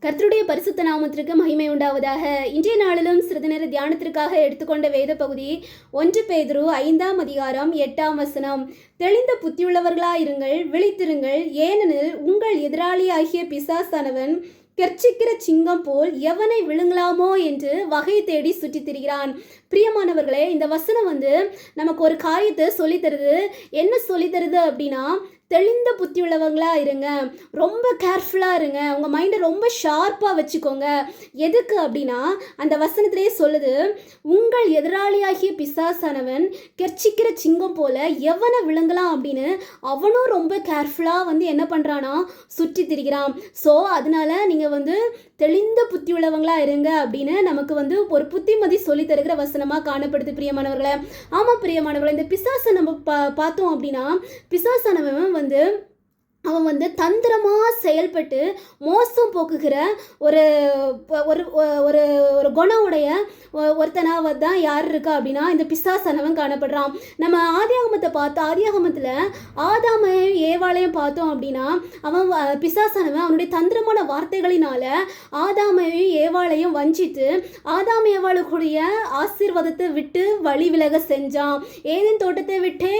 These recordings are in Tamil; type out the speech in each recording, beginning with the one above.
கர்த்தருடைய பரிசுத்த நாமத்திற்கு மகிமை உண்டாவதாக. இன்றைய நாளிலும் சிறிது நேர தியானத்திற்காக எடுத்துக்கொண்ட வேத பகுதி 1 பேதுரு 5ஆம் அதிகாரம் 8ஆம் வசனம். தெளிந்த புத்தியுள்ளவர்களாயிருங்கள், விழித்திருங்கள், ஏனெனில் உங்கள் எதிராளியாகிய பிசாசானவன் கெர்ச்சிக்கிற சிங்கம் போல் எவனை விழுங்கலாமோ என்று வகை தேடி சுற்றி திரிகிறான். பிரியமானவர்களே, இந்த வசனம் நமக்கு ஒரு காரியத்தை சொல்லித்தருது. என்ன சொல்லித்தருது அப்படின்னா, தெளிந்த புத்தி உள்ளவங்களா இருங்க, ரொம்ப கேர்ஃபுல்லாக இருங்க, உங்கள் மைண்டை ரொம்ப ஷார்ப்பாக வச்சுக்கோங்க. எதுக்கு அப்படின்னா, அந்த வசனத்திலே சொல்லுது, உங்கள் எதிராளியாகிய பிசாசானவன் கெர்ச்சிக்கிற சிங்கம் போல எவனை விழுங்கலாம் அப்படின்னு அவனும் ரொம்ப கேர்ஃபுல்லாக என்ன பண்ணுறான்னா சுற்றி திரிகிறான். ஸோ அதனால நீங்கள் தெளிந்த புத்தி உள்ளவங்களா இருங்க அப்படின்னு நமக்கு ஒரு புத்திமதி சொல்லி தருகிற வசனமாக காணப்படுது. பிரியமானவர்களை, ஆமாம் பிரியமானவர்களை, இந்த பிசாசை நம்ம பார்த்தோம் அப்படின்னா, பிசாசானவன் அவன் தந்திரமாக செயல்பட்டு மோசம் போக்குகிற ஒரு ஒரு ஒரு ஒரு குணவுடைய ஒருத்தனாக தான் யார் இருக்கா அப்படின்னா இந்த பிசாசானவன் காணப்படுறான். நம்ம ஆதியாகமத்தில் ஆதாமையும் ஏவாளையும் பார்த்தோம் அப்படின்னா, அவன் பிசாசானவன் அவனுடைய தந்திரமான வார்த்தைகளினால ஆதாமையும் ஏவாளையும் வஞ்சித்து ஆதாம் ஏவாளுக்குடைய ஆசீர்வாதத்தை விட்டு வழி விலக செஞ்சான். ஏதேன் தோட்டத்தை விட்டே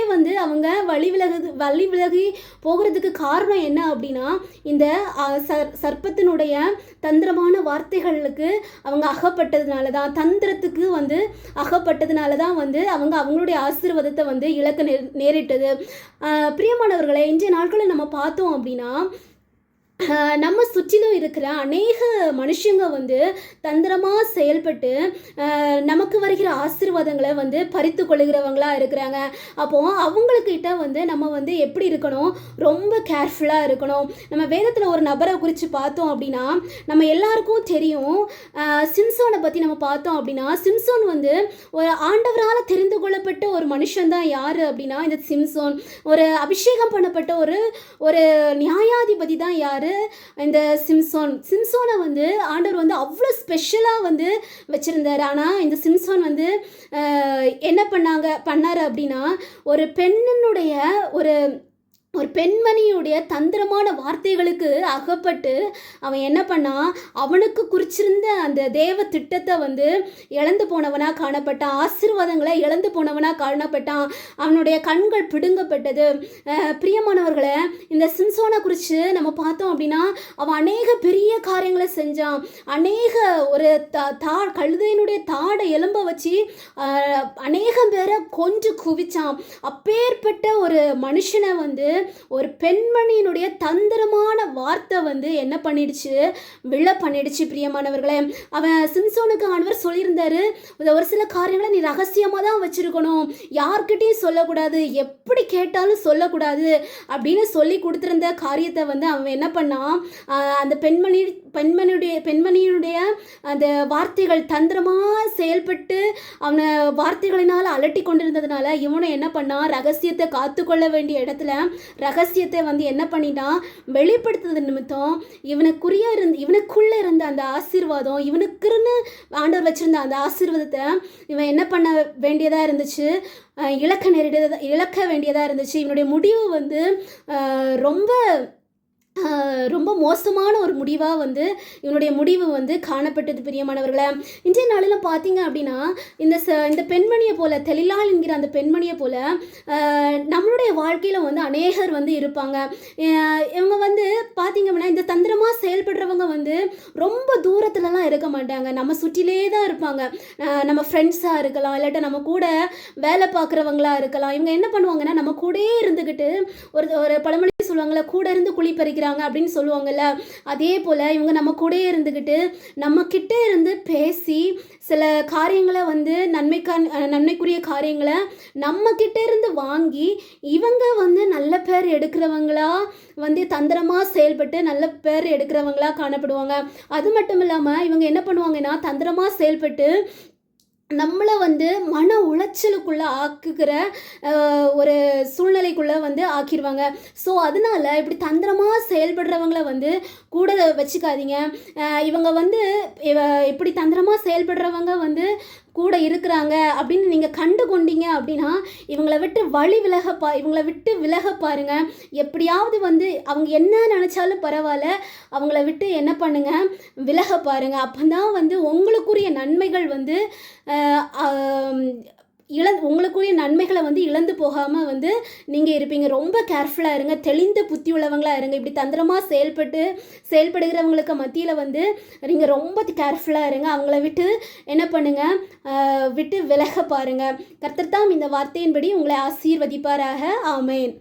அவங்க வழி விலகி போகிறதுக்கு காரணம் என்ன அப்படின்னா, இந்த சர்ப்பத்தினுடைய தந்திரமான வார்த்தைகளுக்கு அவங்க அகப்பட்டதுனால தான், தந்திரத்துக்கு அகப்பட்டதுனால தான் அவங்களுடைய ஆசீர்வாதத்தை இழக்க நேரிட்டது. பிரியமானவர்களை, இன்றைய நாட்களில் நம்ம பார்த்தோம் அப்படின்னா, நம்ம சுற்றிலும் இருக்கிற அநேக மனுஷங்க தந்திரமாக செயல்பட்டு நமக்கு வருகிற ஆசீர்வாதங்களை பறித்து கொள்ளுகிறவங்களா இருக்கிறாங்க. அப்போது அவங்கக்கிட்ட நம்ம எப்படி இருக்கணும், ரொம்ப கேர்ஃபுல்லாக இருக்கணும். நம்ம வேதத்தில் ஒரு நபரை குறித்து பார்த்தோம் அப்படின்னா, நம்ம எல்லாருக்கும் தெரியும், சிம்சோனை பற்றி நம்ம பார்த்தோம் அப்படின்னா, சிம்சோன் ஒரு ஆண்டவரால் தெரிந்து கொள்ளப்பட்ட ஒரு மனுஷன் தான். யார் அப்படின்னா இந்த சிம்சோன் ஒரு அபிஷேகம் பண்ணப்பட்ட ஒரு நியாயாதிபதி தான். யார் இந்த சிம்சோனை ஆண்டவர் அவ்வளோ ஸ்பெஷலாக வச்சுருந்தார். ஆனால் இந்த சிம்சோன் என்ன பண்ணார் அப்படின்னா, ஒரு பெண்ணினுடைய ஒரு பெண்மணியுடைய தந்திரமான வார்த்தைகளுக்கு அகப்பட்டு அவன் என்ன பண்ணான், அவனுக்கு குறிச்சிருந்த அந்த தேவ திட்டத்தை இழந்து போனவனாக காணப்பட்டான். ஆசீர்வாதங்களை இழந்து போனவனாக காணப்பட்டான். அவனுடைய கண்கள் பிடுங்கப்பட்டது. பிரியமானவர்களை, இந்த சிம்சோனை குறித்து நம்ம பார்த்தோம் அப்படின்னா, அவன் அநேக பெரிய காரியங்களை செஞ்சான். அநேக ஒரு கழுதையினுடைய தாடை எலும்ப வச்சு அநேகம் பேரை கொன்று குவிச்சான். அப்பேற்பட்ட ஒரு மனுஷனை ஒரு பெண்மணியினுடைய தந்திரமான வார்த்தை என்ன பண்ணிடுச்சு, விழ பண்ணிடுச்சு. பிரியமானவர்களே, அவன் சிம்சோனுக்கு ஆண்டவர் சொல்லியிருந்தாரு, ஒரு சில காரியங்களை நீ ரகசியமாக தான் வச்சிருக்கணும், யார்கிட்டையும் சொல்லக்கூடாது, எப்படி கேட்டாலும் சொல்லக்கூடாது அப்படின்னு சொல்லி கொடுத்துருந்த காரியத்தை அவன் என்ன பண்ணான், அந்த பெண்மணியுடைய அந்த வார்த்தைகள் தந்திரமாக செயல்பட்டு அவனை வார்த்தைகளினால் அலட்டி கொண்டிருந்ததுனால இவனை என்ன பண்ணான், ரகசியத்தை காத்துக்கொள்ள வேண்டிய இடத்துல ரகசியத்தை என்ன பண்ணிட்டான், வெளிப்படுத்துறது நிமித்தம் இவனுக்குள்ளே இருந்த அந்த ஆசீர்வாதம், இவனுக்குன்னு ஆண்டவர் வச்சிருந்த அந்த ஆசீர்வாதத்தை இவன் என்ன பண்ண வேண்டியதாக இருந்துச்சு, இழக்க வேண்டியதாக இருந்துச்சு. இவனுடைய முடிவு ரொம்ப மோசமான ஒரு முடிவாக இவனுடைய முடிவு காணப்பட்டது. பிரியமானவர்களை, இன்றைய நாளில் பார்த்தீங்க அப்படின்னா, இந்த பெண்மணியை போல, தெளிலாள் என்கிற அந்த பெண்மணியை போல நம்மளுடைய வாழ்க்கையில் அநேகர் இருப்பாங்க. இவங்க பார்த்தீங்க அப்படின்னா, இந்த தந்திரமாக செயல்படுறவங்க ரொம்ப தூரத்துலலாம் இருக்க மாட்டாங்க, நம்ம சுற்றிலே தான் இருப்பாங்க. நம்ம ஃப்ரெண்ட்ஸாக இருக்கலாம், இல்லாட்ட நம்ம கூட வேலை பார்க்குறவங்களா இருக்கலாம். இவங்க என்ன பண்ணுவாங்கன்னா, நம்ம கூடயே இருந்துக்கிட்டு ஒரு பழமொழி சொல்லுவாங்கள்ல, கூட இருந்து குழி பறிக்கிறாங்க அப்படின்னு சொல்லுவாங்கல்ல, அதே போல் இவங்க நம்ம கூட இருந்துக்கிட்டு நம்ம கிட்ட இருந்து பேசி சில காரியங்களை நன்மைக்குரிய காரியங்களை நம்ம கிட்ட இருந்து வாங்கி இவங்க நல்ல பேர் எடுக்கிறவங்களா தந்திரமாக செயல்பட்டு நல்ல பேர் எடுக்கிறவங்களா காணப்படுவாங்க. அது மட்டும் இல்லாமல் இவங்க என்ன பண்ணுவாங்கன்னா, தந்திரமாக செயல்பட்டு நம்மளை வந்து மன உளைச்சலுக்குள்ளே ஆக்குகிற ஒரு சூழ்நிலைக்குள்ளே வந்து ஆக்கிடுவாங்க. ஸோ அதனால இப்படி தந்திரமாக செயல்படுறவங்கள வந்து கூட வச்சுக்காதீங்க. இவங்க வந்து இப்படி தந்திரமாக செயல்படுறவங்க வந்து கூட இருக்கிறாங்க அப்படின்னு நீங்கள் கண்டு கொண்டீங்க அப்படின்னா இவங்களை விட்டு விலக பாருங்க. எப்படியாவது வந்து அவங்க என்ன நினச்சாலும் பரவாயில்ல, அவங்கள விட்டு என்ன பண்ணுங்க, விலக பாருங்க. அப்போ தான் வந்து உங்களுக்குரிய நன்மைகள் வந்து உங்களுக்குரிய நன்மைகளை வந்து இழந்து போகாமல் வந்து நீங்கள் இருப்பீங்க. ரொம்ப கேர்ஃபுல்லாக இருங்க, தெளிந்த புத்தி உள்ளவங்களாக இருங்க. இப்படி தந்திரமாக செயல்படுகிறவங்களுக்கு மத்தியில் வந்து நீங்கள் ரொம்ப கேர்ஃபுல்லாக இருங்க. அவங்கள விட்டு என்ன பண்ணுங்கள், விட்டு விலக பாருங்கள். கர்த்தர் தாம் இந்த வார்த்தையின்படி உங்களை ஆசீர்வதிப்பாராக. ஆமேன்.